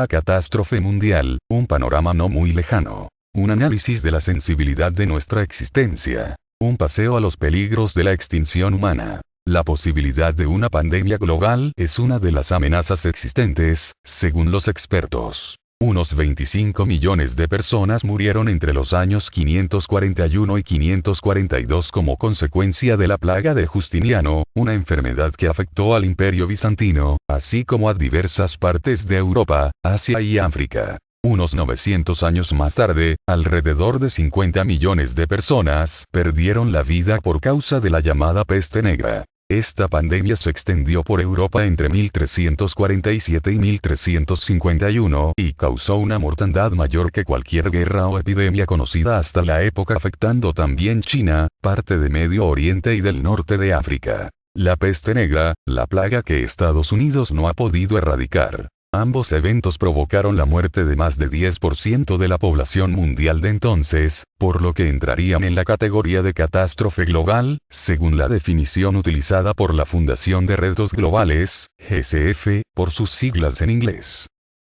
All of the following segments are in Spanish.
una catástrofe mundial, un panorama no muy lejano. Un análisis de la sensibilidad de nuestra existencia. Un paseo a los peligros de la extinción humana. La posibilidad de una pandemia global es una de las amenazas existentes, según los expertos. Unos 25 millones de personas murieron entre los años 541 y 542 como consecuencia de la plaga de Justiniano, una enfermedad que afectó al Imperio bizantino, así como a diversas partes de Europa, Asia y África. Unos 900 años más tarde, alrededor de 50 millones de personas perdieron la vida por causa de la llamada peste negra. Esta pandemia se extendió por Europa entre 1347 y 1351 y causó una mortandad mayor que cualquier guerra o epidemia conocida hasta la época, afectando también China, parte de Medio Oriente y del norte de África. La peste negra, la plaga que Estados Unidos no ha podido erradicar. Ambos eventos provocaron la muerte de más de 10% de la población mundial de entonces, por lo que entrarían en la categoría de catástrofe global, según la definición utilizada por la Fundación de Retos Globales, GCF, por sus siglas en inglés.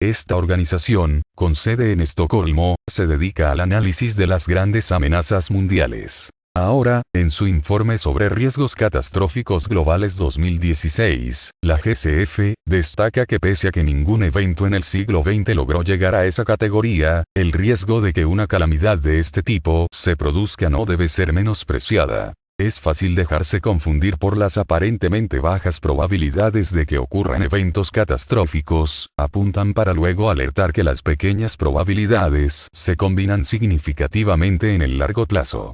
Esta organización, con sede en Estocolmo, se dedica al análisis de las grandes amenazas mundiales. Ahora, en su informe sobre riesgos catastróficos globales 2016, la GCF destaca que pese a que ningún evento en el siglo XX logró llegar a esa categoría, el riesgo de que una calamidad de este tipo se produzca no debe ser menospreciada. Es fácil dejarse confundir por las aparentemente bajas probabilidades de que ocurran eventos catastróficos, apuntan para luego alertar que las pequeñas probabilidades se combinan significativamente en el largo plazo.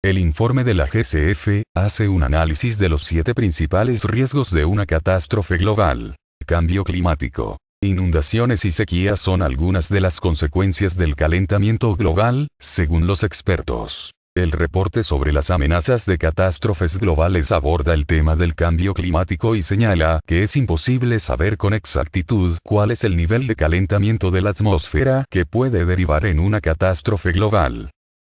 El informe de la GCF hace un análisis de los 7 principales riesgos de una catástrofe global. Cambio climático. Inundaciones y sequías son algunas de las consecuencias del calentamiento global, según los expertos. El reporte sobre las amenazas de catástrofes globales aborda el tema del cambio climático y señala que es imposible saber con exactitud cuál es el nivel de calentamiento de la atmósfera que puede derivar en una catástrofe global.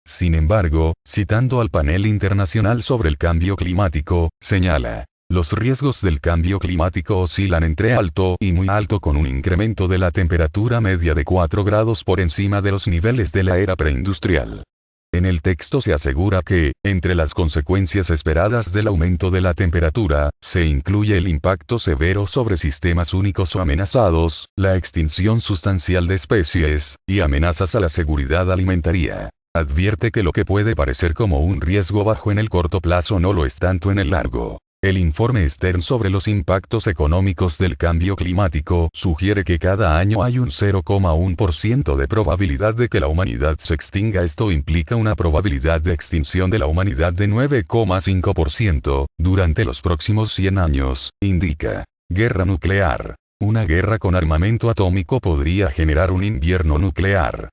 Sin embargo, citando al Panel Internacional sobre el Cambio Climático, señala: los riesgos del cambio climático oscilan entre alto y muy alto, con un incremento de la temperatura media de 4 grados por encima de los niveles de la era preindustrial. En el texto se asegura que, entre las consecuencias esperadas del aumento de la temperatura, se incluye el impacto severo sobre sistemas únicos o amenazados, la extinción sustancial de especies, y amenazas a la seguridad alimentaria. Advierte que lo que puede parecer como un riesgo bajo en el corto plazo no lo es tanto en el largo. El informe Stern sobre los impactos económicos del cambio climático sugiere que cada año hay un 0,1% de probabilidad de que la humanidad se extinga. Esto implica una probabilidad de extinción de la humanidad de 9,5% durante los próximos 100 años, indica. Guerra nuclear. Una guerra con armamento atómico podría generar un invierno nuclear.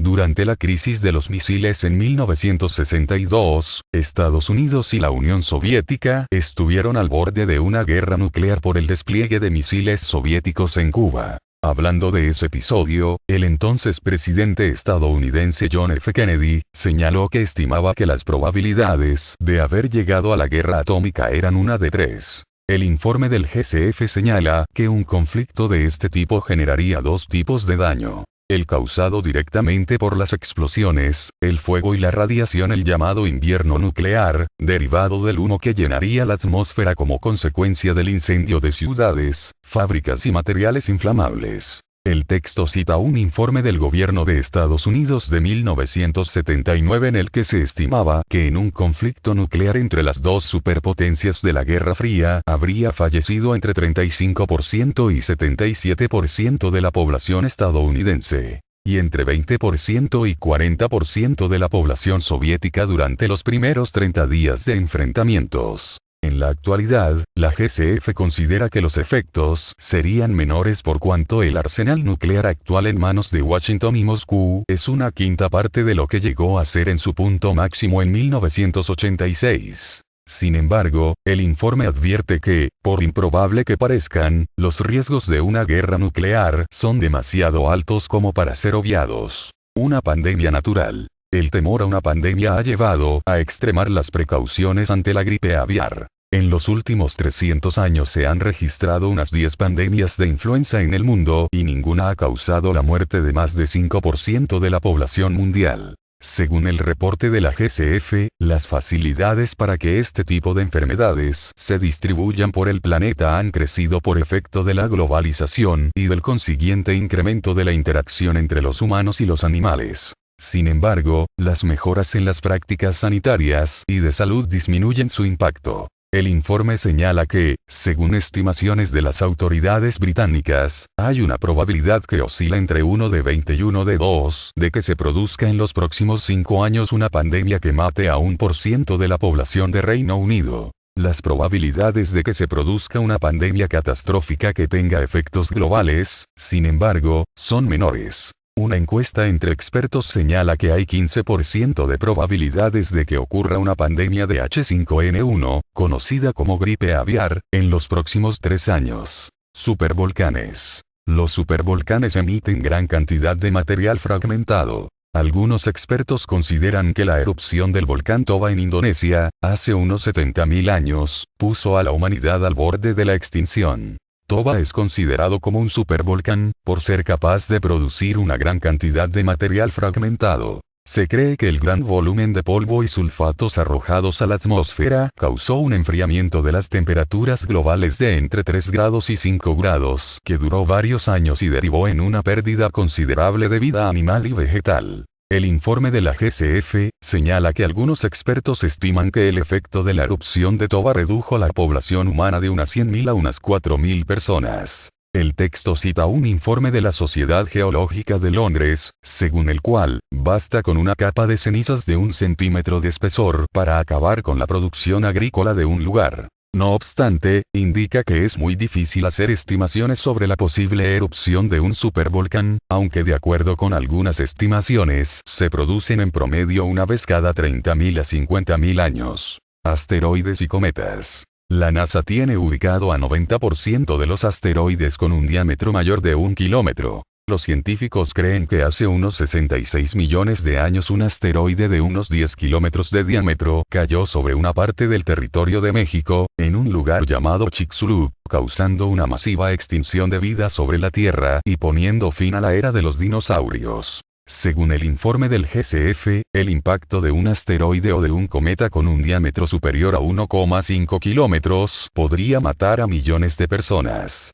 Durante la crisis de los misiles en 1962, Estados Unidos y la Unión Soviética estuvieron al borde de una guerra nuclear por el despliegue de misiles soviéticos en Cuba. Hablando de ese episodio, el entonces presidente estadounidense John F. Kennedy señaló que estimaba que las probabilidades de haber llegado a la guerra atómica eran 1 de 3. El informe del GCF señala que un conflicto de este tipo generaría 2 tipos de daño. El causado directamente por las explosiones, el fuego y la radiación, el llamado invierno nuclear, derivado del humo que llenaría la atmósfera como consecuencia del incendio de ciudades, fábricas y materiales inflamables. El texto cita un informe del gobierno de Estados Unidos de 1979 en el que se estimaba que en un conflicto nuclear entre las dos superpotencias de la Guerra Fría habría fallecido entre 35% y 77% de la población estadounidense, y entre 20% y 40% de la población soviética durante los primeros 30 días de enfrentamientos. En la actualidad, la GCF considera que los efectos serían menores por cuanto el arsenal nuclear actual en manos de Washington y Moscú es una quinta parte de lo que llegó a ser en su punto máximo en 1986. Sin embargo, el informe advierte que, por improbable que parezcan, los riesgos de una guerra nuclear son demasiado altos como para ser obviados. Una pandemia natural. El temor a una pandemia ha llevado a extremar las precauciones ante la gripe aviar. En los últimos 300 años se han registrado unas 10 pandemias de influenza en el mundo y ninguna ha causado la muerte de más de 5% de la población mundial. Según el reporte de la GCF, las facilidades para que este tipo de enfermedades se distribuyan por el planeta han crecido por efecto de la globalización y del consiguiente incremento de la interacción entre los humanos y los animales. Sin embargo, las mejoras en las prácticas sanitarias y de salud disminuyen su impacto. El informe señala que, según estimaciones de las autoridades británicas, hay una probabilidad que oscila entre 1 de 20 y 1 de 2 de que se produzca en los próximos 5 años una pandemia que mate a 1% de la población de Reino Unido. Las probabilidades de que se produzca una pandemia catastrófica que tenga efectos globales, sin embargo, son menores. Una encuesta entre expertos señala que hay 15% de probabilidades de que ocurra una pandemia de H5N1, conocida como gripe aviar, en los próximos 3 años. Supervolcanes. Los supervolcanes emiten gran cantidad de material fragmentado. Algunos expertos consideran que la erupción del volcán Toba en Indonesia, hace unos 70.000 años, puso a la humanidad al borde de la extinción. Toba es considerado como un supervolcán, por ser capaz de producir una gran cantidad de material fragmentado. Se cree que el gran volumen de polvo y sulfatos arrojados a la atmósfera causó un enfriamiento de las temperaturas globales de entre 3 grados y 5 grados, que duró varios años y derivó en una pérdida considerable de vida animal y vegetal. El informe de la GCF señala que algunos expertos estiman que el efecto de la erupción de Toba redujo la población humana de unas 100.000 a unas 4.000 personas. El texto cita un informe de la Sociedad Geológica de Londres, según el cual, basta con una capa de cenizas de 1 centímetro de espesor para acabar con la producción agrícola de un lugar. No obstante, indica que es muy difícil hacer estimaciones sobre la posible erupción de un supervolcán, aunque de acuerdo con algunas estimaciones, se producen en promedio una vez cada 30.000 a 50.000 años. Asteroides y cometas. La NASA tiene ubicado a 90% de los asteroides con un diámetro mayor de 1 kilómetro. Los científicos creen que hace unos 66 millones de años un asteroide de unos 10 kilómetros de diámetro cayó sobre una parte del territorio de México, en un lugar llamado Chicxulub, causando una masiva extinción de vida sobre la Tierra y poniendo fin a la era de los dinosaurios. Según el informe del GCF, el impacto de un asteroide o de un cometa con un diámetro superior a 1,5 kilómetros podría matar a millones de personas.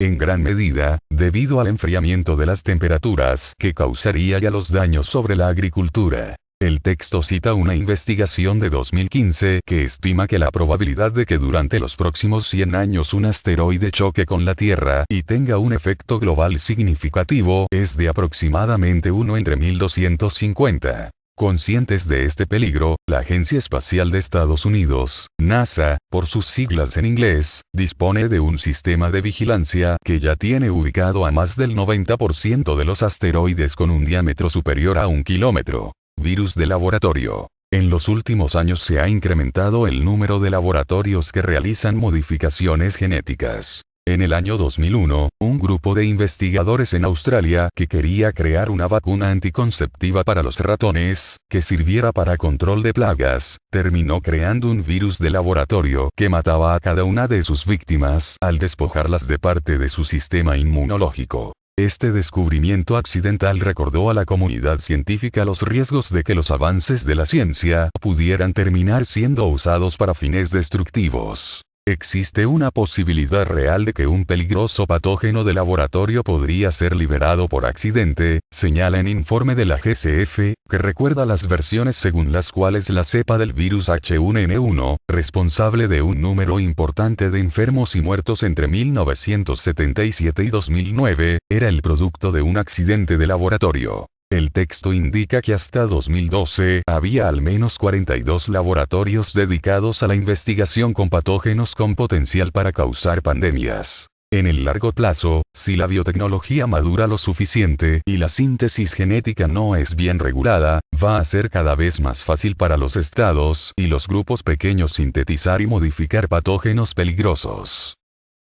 En gran medida, debido al enfriamiento de las temperaturas que causaría ya los daños sobre la agricultura. El texto cita una investigación de 2015 que estima que la probabilidad de que durante los próximos 100 años un asteroide choque con la Tierra y tenga un efecto global significativo es de aproximadamente 1 entre 1250. Conscientes de este peligro, la Agencia Espacial de Estados Unidos, NASA, por sus siglas en inglés, dispone de un sistema de vigilancia que ya tiene ubicado a más del 90% de los asteroides con un diámetro superior a 1 kilómetro. Virus de laboratorio. En los últimos años se ha incrementado el número de laboratorios que realizan modificaciones genéticas. En el año 2001, un grupo de investigadores en Australia que quería crear una vacuna anticonceptiva para los ratones, que sirviera para control de plagas, terminó creando un virus de laboratorio que mataba a cada una de sus víctimas al despojarlas de parte de su sistema inmunológico. Este descubrimiento accidental recordó a la comunidad científica los riesgos de que los avances de la ciencia pudieran terminar siendo usados para fines destructivos. Existe una posibilidad real de que un peligroso patógeno de laboratorio podría ser liberado por accidente, señala en informe de la GCF, que recuerda las versiones según las cuales la cepa del virus H1N1, responsable de un número importante de enfermos y muertos entre 1977 y 2009, era el producto de un accidente de laboratorio. El texto indica que hasta 2012 había al menos 42 laboratorios dedicados a la investigación con patógenos con potencial para causar pandemias. En el largo plazo, si la biotecnología madura lo suficiente y la síntesis genética no es bien regulada, va a ser cada vez más fácil para los estados y los grupos pequeños sintetizar y modificar patógenos peligrosos.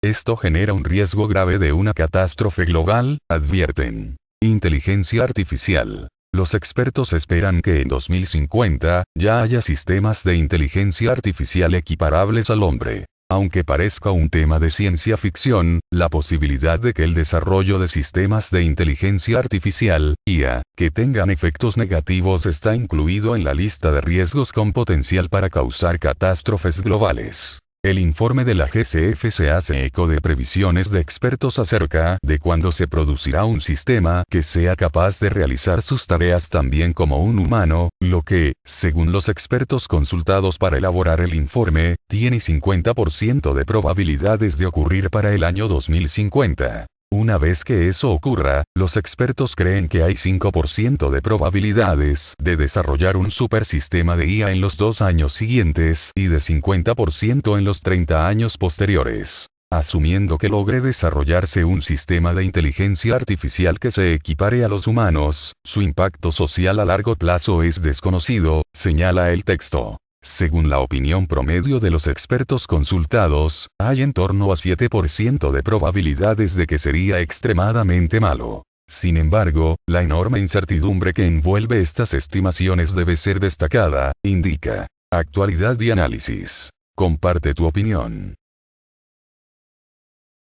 Esto genera un riesgo grave de una catástrofe global, advierten. Inteligencia artificial. Los expertos esperan que en 2050, ya haya sistemas de inteligencia artificial equiparables al hombre. Aunque parezca un tema de ciencia ficción, la posibilidad de que el desarrollo de sistemas de inteligencia artificial, IA, que tengan efectos negativos está incluido en la lista de riesgos con potencial para causar catástrofes globales. El informe de la GCF se hace eco de previsiones de expertos acerca de cuándo se producirá un sistema que sea capaz de realizar sus tareas tan bien como un humano, lo que, según los expertos consultados para elaborar el informe, tiene 50% de probabilidades de ocurrir para el año 2050. Una vez que eso ocurra, los expertos creen que hay 5% de probabilidades de desarrollar un supersistema de IA en los 2 años siguientes y de 50% en los 30 años posteriores. Asumiendo que logre desarrollarse un sistema de inteligencia artificial que se equipare a los humanos, su impacto social a largo plazo es desconocido, señala el texto. Según la opinión promedio de los expertos consultados, hay en torno a 7% de probabilidades de que sería extremadamente malo. Sin embargo, la enorme incertidumbre que envuelve estas estimaciones debe ser destacada, indica. Actualidad y análisis. Comparte tu opinión.